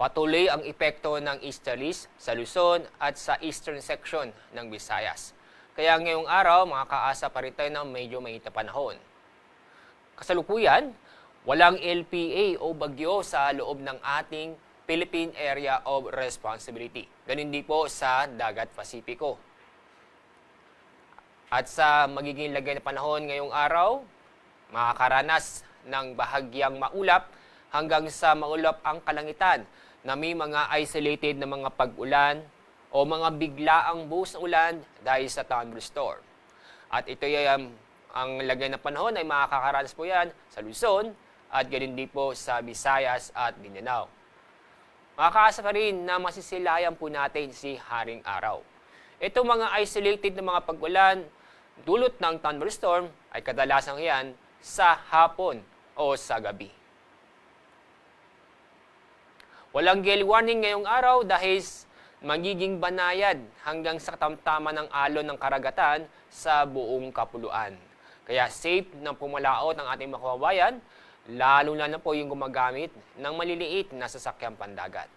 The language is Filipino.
Patuloy ang epekto ng easterlies sa Luzon at sa eastern section ng Visayas. Kaya ngayong araw, makakaasa pa rin tayo ng medyo mainit na panahon. Kasalukuyan, walang LPA o bagyo sa loob ng ating Philippine Area of Responsibility. Ganun din po sa Dagat Pasipiko. At sa magiging lagay na panahon ngayong araw, makakaranas ng bahagyang maulap hanggang sa maulap ang kalangitan na may mga isolated na mga pag-ulan o mga biglaang buhos na ulan dahil sa thunderstorm. At ito ang lagay na panahon ay makakaranas po yan sa Luzon at ganun din po sa Visayas at Mindanao. Makakaasa pa rin na masisilayan po natin si Haring Araw. Itong mga isolated na mga pag-ulan dulot ng thunderstorm ay kadalasan yan sa hapon o sa gabi. Walang gale warning ngayong araw dahil magiging banayad hanggang sa katamtaman ng alon ng karagatan sa buong kapuluan. Kaya safe na pumalaot ang ating mga kababayan, lalo na po yung gumagamit ng maliliit na sasakyang pandagat.